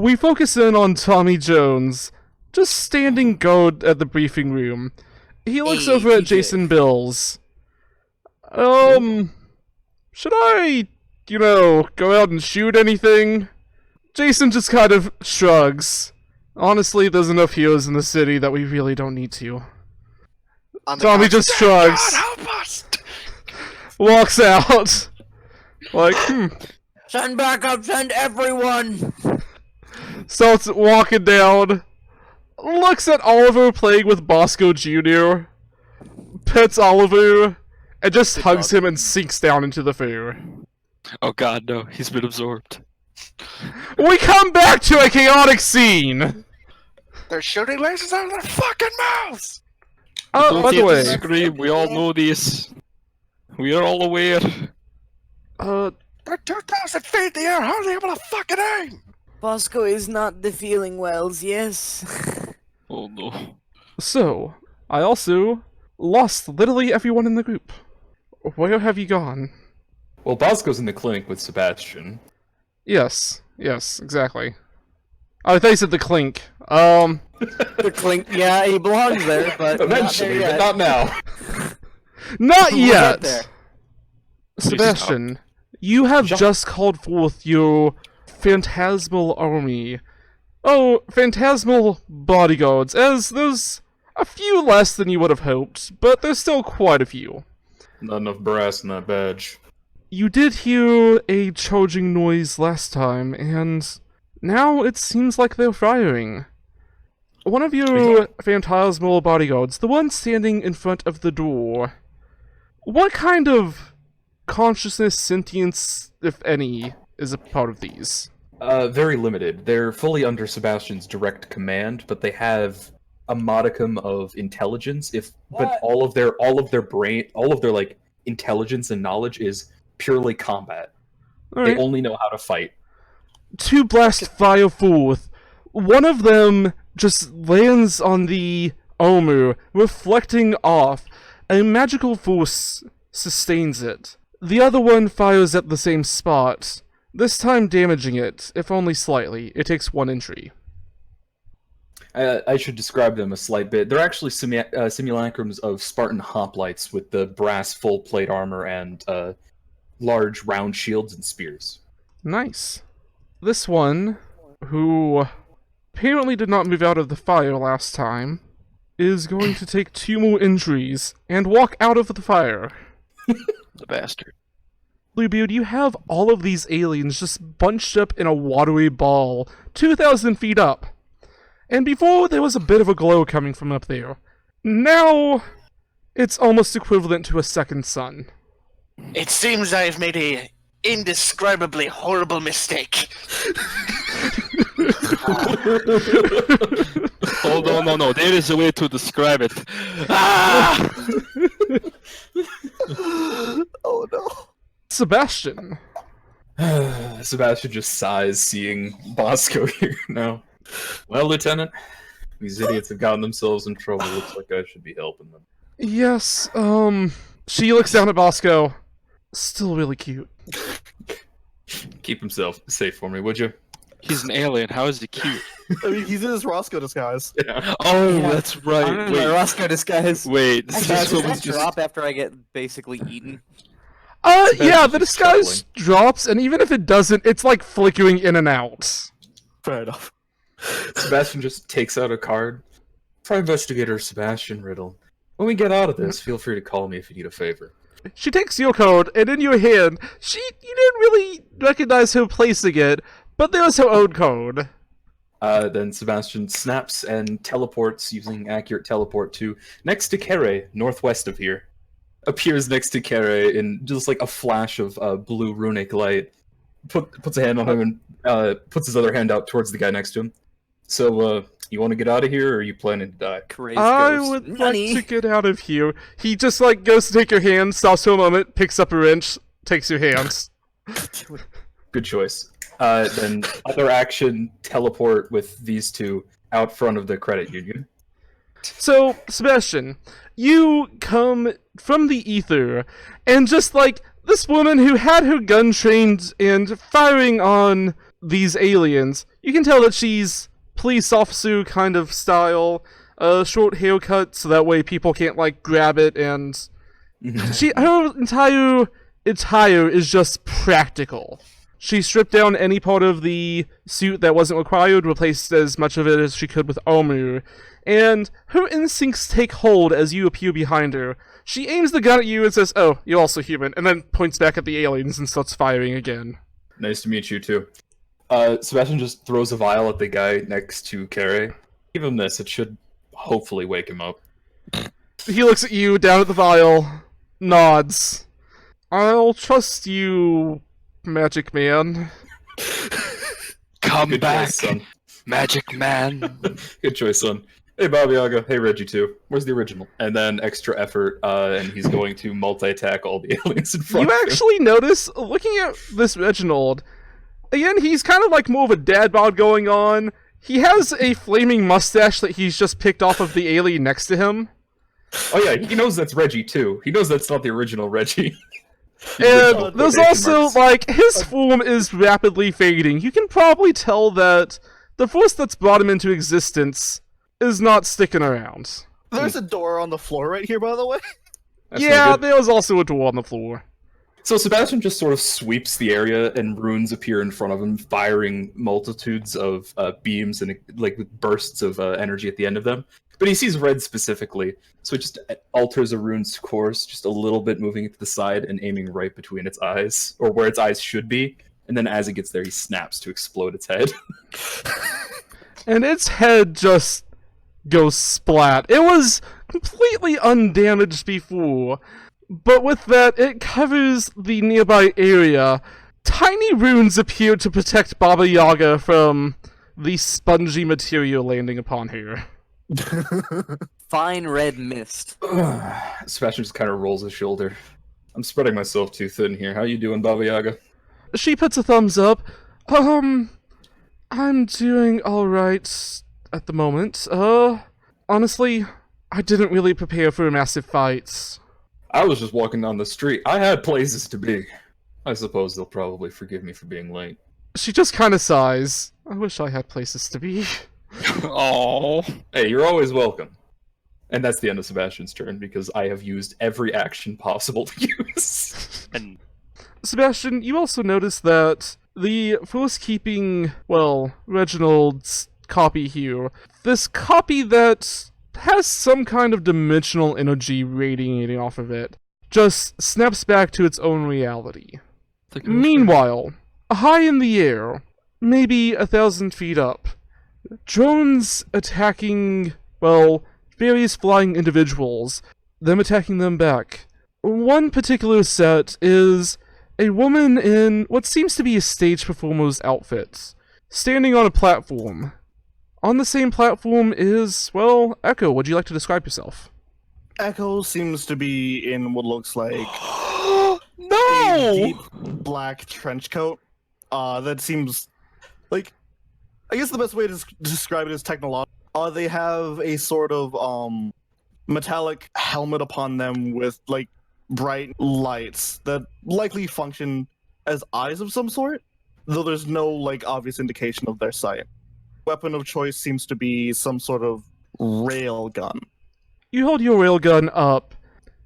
we focus in on Tommy Jones, just standing guard at the briefing room. He looks over at Jason Bills. Should I, go out and shoot anything? Jason just kind of shrugs. Honestly, there's enough heroes in the city that we really don't need to. Tommy just shrugs. God help us! Walks out. Like, Send backup, send everyone! Starts walking down. Looks at Oliver playing with Bosco Jr. Pets Oliver. And just hugs him and sinks down into the fur. Oh god, no. He's been absorbed. We come back to a chaotic scene! They're shooting lasers out of their fucking mouths! Oh, by the way... Scream. We all know this. We are all aware. They're 2,000 feet in the air, how are they able to fucking aim? Bosco is not the feeling wells, yes? Oh no. So, I also lost literally everyone in the group. Where have you gone? Well, Bosco's in the clinic with Sebastian. Yes, exactly. Oh, I thought you said the clink. The clink, yeah, he belongs there, but Eventually, but not now. Not We'll yet! get there. Sebastian, you have just called forth your phantasmal army. Oh, phantasmal bodyguards, as there's a few less than you would have hoped, but there's still quite a few. Not enough brass in that badge. You did hear a charging noise last time, and now it seems like they're firing. One of your phantasmal bodyguards, the one standing in front of the door, what kind of consciousness, sentience, if any, is a part of these? Very limited. They're fully under Sebastian's direct command, but they have a modicum of intelligence. But all of their like intelligence and knowledge is purely combat. Alright. They only know how to fight. Two blast fire forth. One of them just lands on the armor, reflecting off. A magical force sustains it. The other one fires at the same spot, this time damaging it, if only slightly. It takes 1 entry. I should describe them a slight bit. They're actually simulacrums of Spartan hoplites with the brass full plate armor and large round shields and spears. Nice. This one, who apparently did not move out of the fire last time, is going to take 2 more injuries and walk out of the fire. The bastard. Bluebeard, you have all of these aliens just bunched up in a watery ball, 2,000 feet up. And before, there was a bit of a glow coming from up there. Now, it's almost equivalent to a second sun. It seems I've made a indescribably horrible mistake. Oh no. There is a way to describe it. Ah! Oh no. Sebastian. Sebastian just sighs seeing Bosco here now. Well, Lieutenant, these idiots have gotten themselves in trouble. Looks like I should be helping them. Yes, she looks down at Bosco. Still really cute. Keep himself safe for me, would you? He's an alien. How is he cute? I mean, he's in his Roscoe disguise. Yeah. Oh, that's right. I'm in my Wait, Roscoe disguise. wait. Does This is what that was just. drop after I get basically eaten? Yeah, the just disguise drops, and even if it doesn't, it's like flickering in and out. Fair enough. Sebastian just takes out a card. For Investigator Sebastian Riddle. When we get out of this, feel free to call me if you need a favor. She takes your code, and in your hand, you didn't really recognize her placing it, but there's her own code. Then Sebastian snaps and teleports using accurate teleport to next to Kere, northwest of here. Appears next to Kere in just like a flash of blue runic light. Puts a hand on him and puts his other hand out towards the guy next to him. So, you want to get out of here, or are you planning to die? Crazy I ghost. would Nani? like to get out of here. He just like goes to take your hand, stops for a moment, picks up a wrench, takes your hands. Good choice. Then other action, teleport with these two out front of the credit union. So, Sebastian, you come from the ether, and just like this woman who had her gun trained and firing on these aliens. You can tell that she's police officer kind of style, short haircut so that way people can't like grab it, and her entire attire is just practical. She stripped down any part of the suit that wasn't required, replaced as much of it as she could with armor, and her instincts take hold as you appear behind her. She aims the gun at you and says, "Oh, you're also human," and then points back at the aliens and starts firing again. Nice to meet you too. Sebastian just throws a vial at the guy next to Carrie. Give him this, it should hopefully wake him up. He looks at you, down at the vial, nods. "I'll trust you, Magic Man." Come Good back, choice, son. Magic Man. Good choice, son. Hey, Baba Yaga. Hey, Reggie, too. Where's the original? And then extra effort, and he's going to multi-attack all the aliens in front You of him. actually notice, looking at this Reginald, again, he's kind of like more of a dad bod going on. He has a flaming mustache that he's just picked off of the alien next to him. Oh, yeah, he knows that's Reggie, too. He knows that's not the original Reggie. And there's Quotation also, marks. like, his form is rapidly fading. You can probably tell that the force that's brought him into existence is not sticking around. There's a door on the floor right here, by the way. That's no Yeah, good. there's also a door on the floor. So Sebastian just sort of sweeps the area, and runes appear in front of him, firing multitudes of beams and like with bursts of energy at the end of them. But he sees red specifically, so it just alters a rune's course just a little bit, moving it to the side and aiming right between its eyes, or where its eyes should be. And then as it gets there, he snaps to explode its head. And its head just goes splat. It was completely undamaged before, but with that, it covers the nearby area. Tiny runes appear to protect Baba Yaga from the spongy material landing upon her. Fine red mist. Sebastian just kind of rolls his shoulder. I'm spreading myself too thin here. How you doing, Baba Yaga? She puts a thumbs up. I'm doing alright at the moment. Honestly, I didn't really prepare for a massive fight. I was just walking down the street. I had places to be. I suppose they'll probably forgive me for being late. She just kinda sighs. I wish I had places to be. Oh. Hey, you're always welcome. And that's the end of Sebastian's turn, because I have used every action possible to use. And Sebastian, you also notice that the force keeping, well, Reginald's copy here, this copy that has some kind of dimensional energy radiating off of it, just snaps back to its own reality. Meanwhile, high in the air, maybe 1,000 feet up, drones attacking, well, various flying individuals, them attacking them back. One particular set is a woman in what seems to be a stage performer's outfit, standing on a platform. On the same platform is, well, Echo. Would you like to describe yourself? Echo seems to be in what looks like a no. deep black trench coat. That seems like, I guess the best way to describe it is technological. They have a sort of metallic helmet upon them with like bright lights that likely function as eyes of some sort, though there's no like obvious indication of their sight. Weapon of choice seems to be some sort of rail gun. You hold your railgun up,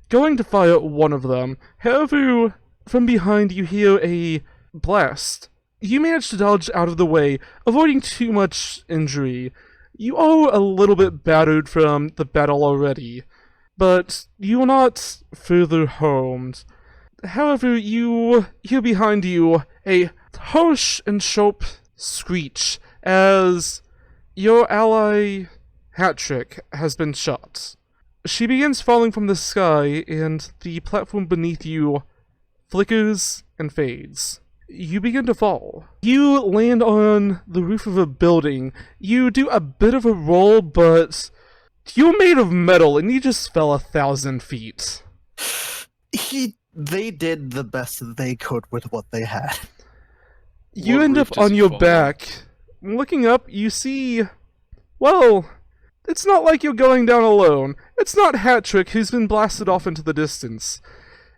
going to fire at one of them. However, from behind you hear a blast. You manage to dodge out of the way, avoiding too much injury. You are a little bit battered from the battle already, but you are not further harmed. However, you hear behind you a harsh and sharp screech as your ally Hattrick has been shot. She begins falling from the sky, and the platform beneath you flickers and fades. You begin to fall. You land on the roof of a building. You do a bit of a roll, but you're made of metal, and you just fell 1,000 feet. They did the best that they could with what they had. You What end roof up does on he your fall on? back. Looking up, you see... Well, it's not like you're going down alone. It's not Hattrick who's been blasted off into the distance.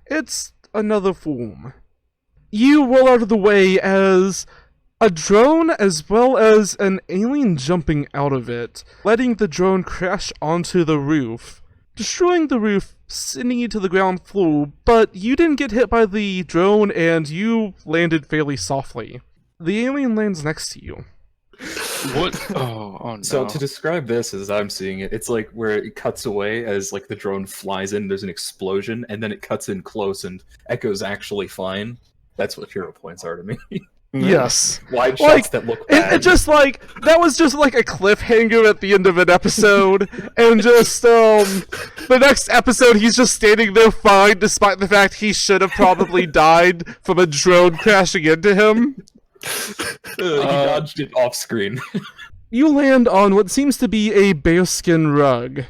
It's another form. You roll out of the way as A drone as well as an alien jumping out of it, letting the drone crash onto the roof, destroying the roof, sending you to the ground floor, but you didn't get hit by the drone and you landed fairly softly. The alien lands next to you. What? Oh no. So to describe this as I'm seeing it, it's like where it cuts away as like the drone flies in, there's an explosion, and then it cuts in close and Echo's actually fine. That's what hero points are to me. Yes. Wide shots Like, that look bad. It just like, that was just like a cliffhanger at the end of an episode, and just, the next episode he's just standing there fine despite the fact he should have probably died from a drone crashing into him. He dodged it off screen. You land on what seems to be a bearskin rug.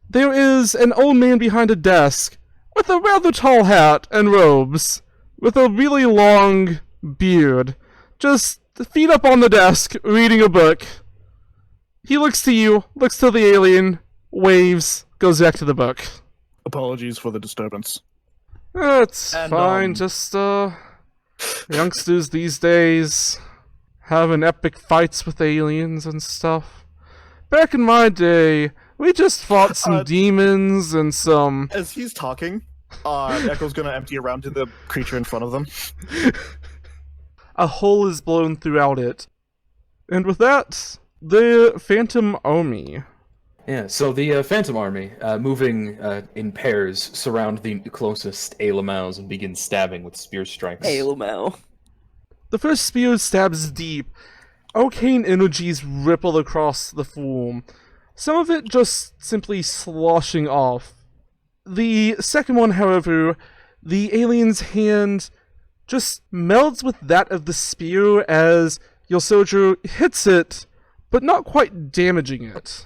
There is an old man behind a desk, with a rather tall hat and robes, with a really long beard, just feet up on the desk, reading a book. He looks to you, looks to the alien, waves, goes back to the book. Apologies for the disturbance. It's And, fine, just, youngsters these days having epic fights with aliens and stuff. Back in my day, we just fought some demons and some... As he's talking, Echo's gonna empty a round to the creature in front of them. A hole is blown throughout it. And with that, the Phantom Army. Yeah, so the Phantom Army, moving in pairs, surround the closest Ailamaus and begin stabbing with spear strikes. Ailamo. The first spear stabs deep. Arcane energies ripple across the form, some of it just simply sloshing off. The second one, however, the alien's hand just melds with that of the spear as your soldier hits it, but not quite damaging it.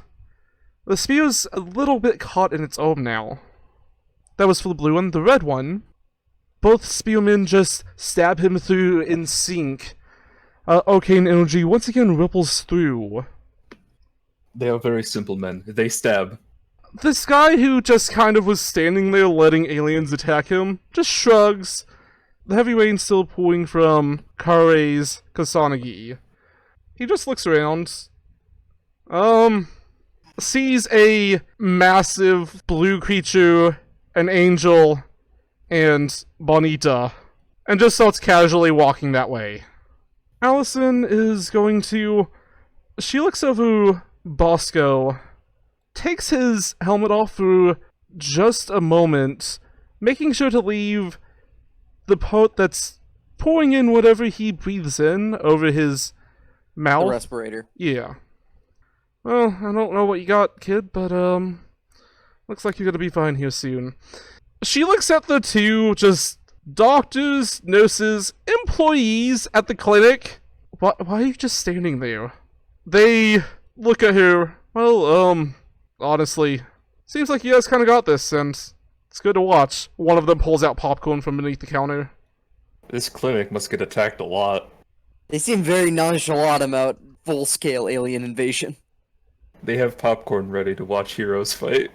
The spear's a little bit caught in its own now. That was for the blue one. The red one, both spearmen just stab him through in sync. Arcane energy once again ripples through. They are very simple men. They stab. This guy who just kind of was standing there letting aliens attack him just shrugs. The heavy rain still pouring from Kare's Kasanagi. He just looks around. Sees a massive blue creature, an angel, and Bonita, and just starts casually walking that way. Allison is going to... She looks over Bosco, takes his helmet off for just a moment, making sure to leave the part that's pouring in whatever he breathes in over his mouth. The respirator. Yeah. Well, I don't know what you got, kid, but, looks like you're gonna be fine here soon. She looks at the two, just, doctors, nurses, employees at the clinic. Why are you just standing there? They look at her. Well, honestly, seems like you guys kinda got this, and it's good to watch. One of them pulls out popcorn from beneath the counter. This clinic must get attacked a lot. They seem very nonchalant about full-scale alien invasion. They have popcorn ready to watch heroes fight.